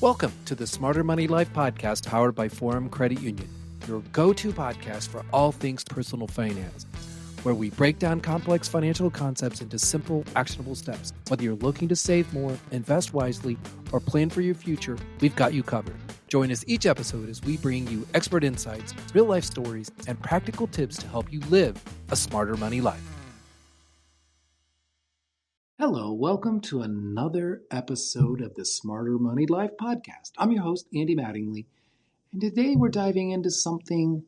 Welcome to the Smarter Money Life podcast powered by Forum Credit Union, your go-to podcast for all things personal finance, where we break down complex financial concepts into simple, actionable steps. Whether you're looking to save more, invest wisely, or plan for your future, we've got you covered. Join us each episode as we bring you expert insights, real-life stories, and practical tips to help you live a smarter money life. Hello, welcome to another episode of the Smarter Money Life podcast. I'm your host, Andy Mattingly, and today we're diving into something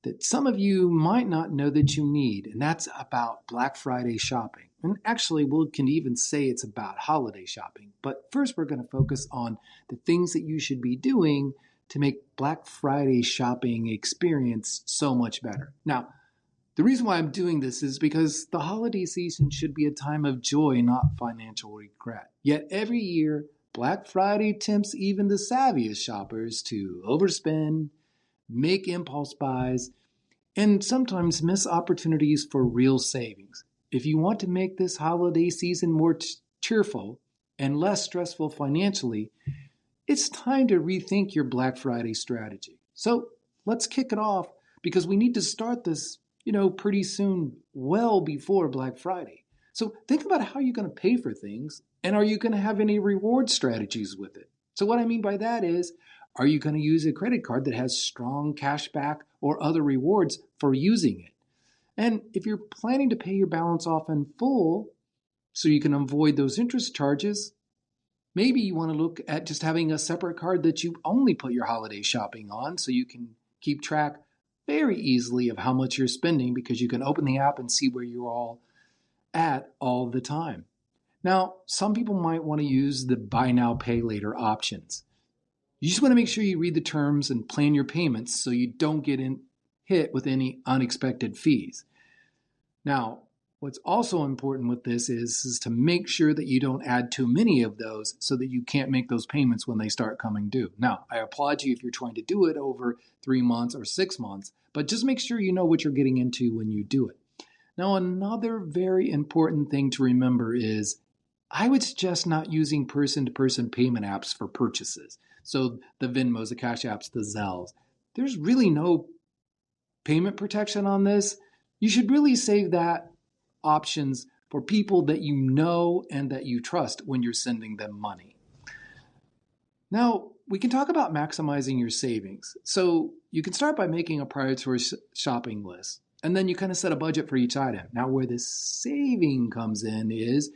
that some of you might not know that you need, and that's about Black Friday shopping. And actually, we can even say it's about holiday shopping. But first, we're going to focus on the things that you should be doing to make Black Friday shopping experience so much better. Now, the reason why I'm doing this is because the holiday season should be a time of joy, not financial regret. Yet every year, Black Friday tempts even the savviest shoppers to overspend, make impulse buys, and sometimes miss opportunities for real savings. If you want to make this holiday season more cheerful and less stressful financially, it's time to rethink your Black Friday strategy. So let's kick it off because we need to start this pretty soon, well before Black Friday. So think about how you're going to pay for things, and are you going to have any reward strategies with it? So what I mean by that is, are you going to use a credit card that has strong cash back or other rewards for using it? And if you're planning to pay your balance off in full so you can avoid those interest charges, maybe you want to look at just having a separate card that you only put your holiday shopping on so you can keep track very easily of how much you're spending because you can open the app and see where you're all at all the time. Now, some people might want to use the buy now, pay later options. You just want to make sure you read the terms and plan your payments so you don't get hit with any unexpected fees. Now, what's also important with this is to make sure that you don't add too many of those so that you can't make those payments when they start coming due. Now, I applaud you if you're trying to do it over 3 months or 6 months, but just make sure you know what you're getting into when you do it. Now, another very important thing to remember is I would suggest not using person-to-person payment apps for purchases. So the Venmos, the Cash Apps, the Zelles. There's really no payment protection on this. You should really save that options for people that you know and that you trust when you're sending them money. Now, we can talk about maximizing your savings. So you can start by making a priority shopping list, and then you kind of set a budget for each item. Now, where the saving comes in is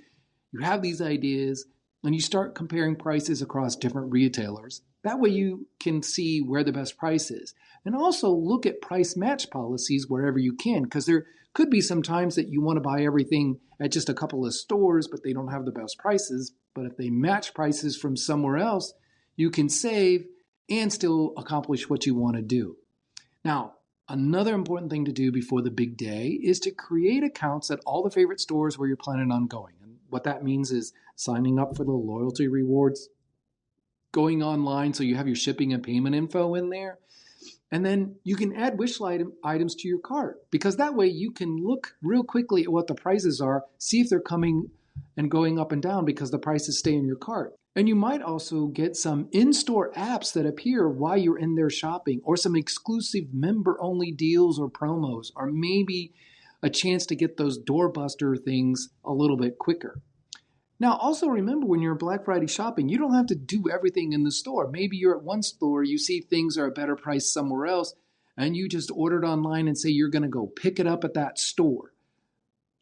you have these ideas and you start comparing prices across different retailers. That way you can see where the best price is. And also look at price match policies wherever you can, because there could be some times that you want to buy everything at just a couple of stores, but they don't have the best prices. But if they match prices from somewhere else, you can save and still accomplish what you want to do. Now, another important thing to do before the big day is to create accounts at all the favorite stores where you're planning on going. And what that means is signing up for the loyalty rewards, going online so you have your shipping and payment info in there. And then you can add wish items to your cart, because that way you can look real quickly at what the prices are, see if they're coming and going up and down because the prices stay in your cart. And you might also get some in-store apps that appear while you're in there shopping, or some exclusive member-only deals or promos, or maybe a chance to get those doorbuster things a little bit quicker. Now, also remember, when you're Black Friday shopping, you don't have to do everything in the store. Maybe you're at one store, you see things are a better price somewhere else, and you just ordered online and say you're going to go pick it up at that store.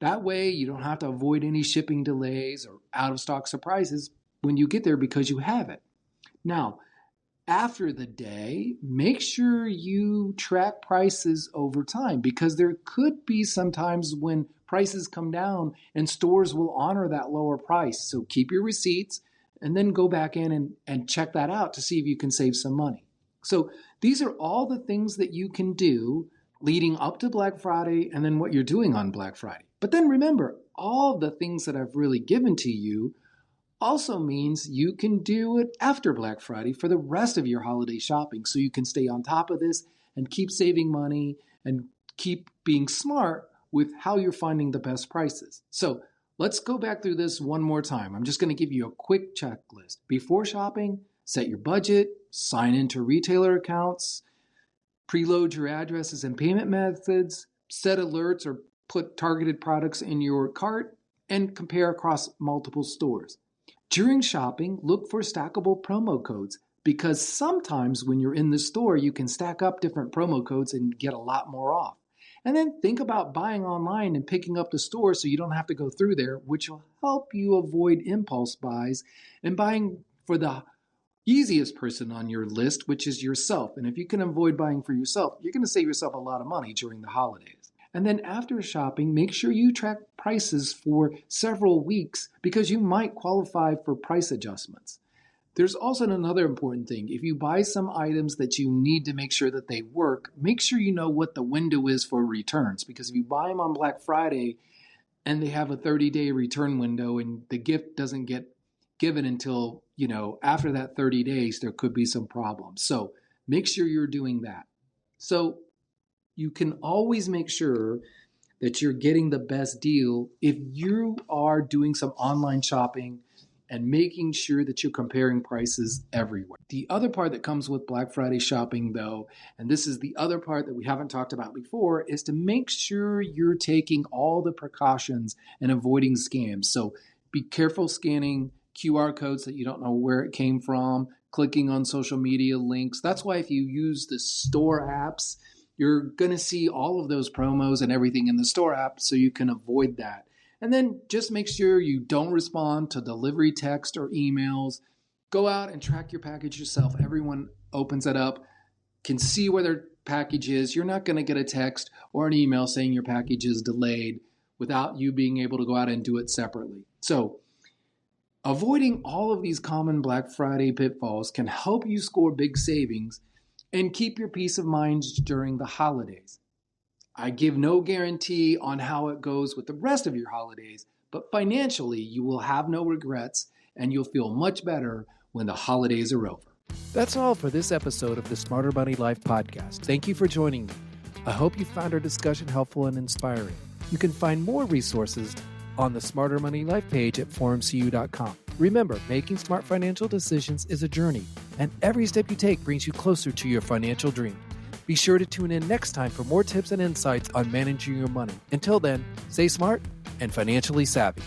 That way, you don't have to avoid any shipping delays or out-of-stock surprises when you get there because you have it. Now, after the day, make sure you track prices over time, because there could be some times when prices come down and stores will honor that lower price. So keep your receipts and then go back in and check that out to see if you can save some money. So these are all the things that you can do leading up to Black Friday and then what you're doing on Black Friday. But then remember, all the things that I've really given to you also means you can do it after Black Friday for the rest of your holiday shopping, so you can stay on top of this and keep saving money and keep being smart with how you're finding the best prices. So let's go back through this one more time. I'm just going to give you a quick checklist. Before shopping, Set your budget, sign into retailer accounts, preload your addresses and payment methods, set alerts or put targeted products in your cart, and compare across multiple stores. During shopping, look for stackable promo codes because sometimes when you're in the store, you can stack up different promo codes and get a lot more off. And then think about buying online and picking up the store so you don't have to go through there, which will help you avoid impulse buys and buying for the easiest person on your list, which is yourself. And if you can avoid buying for yourself, you're going to save yourself a lot of money during the holidays. And then after shopping, make sure you track prices for several weeks because you might qualify for price adjustments. There's also another important thing. If you buy some items that you need to make sure that they work, make sure you know what the window is for returns. Because if you buy them on Black Friday and they have a 30-day return window and the gift doesn't get given until, after that 30 days, there could be some problems. So make sure you're doing that. So you can always make sure that you're getting the best deal if you are doing some online shopping and making sure that you're comparing prices everywhere. The other part that comes with Black Friday shopping, though, and this is the other part that we haven't talked about before, is to make sure you're taking all the precautions and avoiding scams. So be careful scanning QR codes that you don't know where it came from, clicking on social media links. That's why if you use the store apps, you're going to see all of those promos and everything in the store app, so you can avoid that. And then just make sure you don't respond to delivery text or emails. Go out and track your package yourself. Everyone opens it up, can see where their package is. You're not going to get a text or an email saying your package is delayed without you being able to go out and do it separately. So avoiding all of these common Black Friday pitfalls can help you score big savings and keep your peace of mind during the holidays. I give no guarantee on how it goes with the rest of your holidays, but financially you will have no regrets and you'll feel much better when the holidays are over. That's all for this episode of the Smarter Money Life podcast. Thank you for joining me. I hope you found our discussion helpful and inspiring. You can find more resources on the Smarter Money Life page at forumcu.com. Remember, making smart financial decisions is a journey, and every step you take brings you closer to your financial dream. Be sure to tune in next time for more tips and insights on managing your money. Until then, stay smart and financially savvy.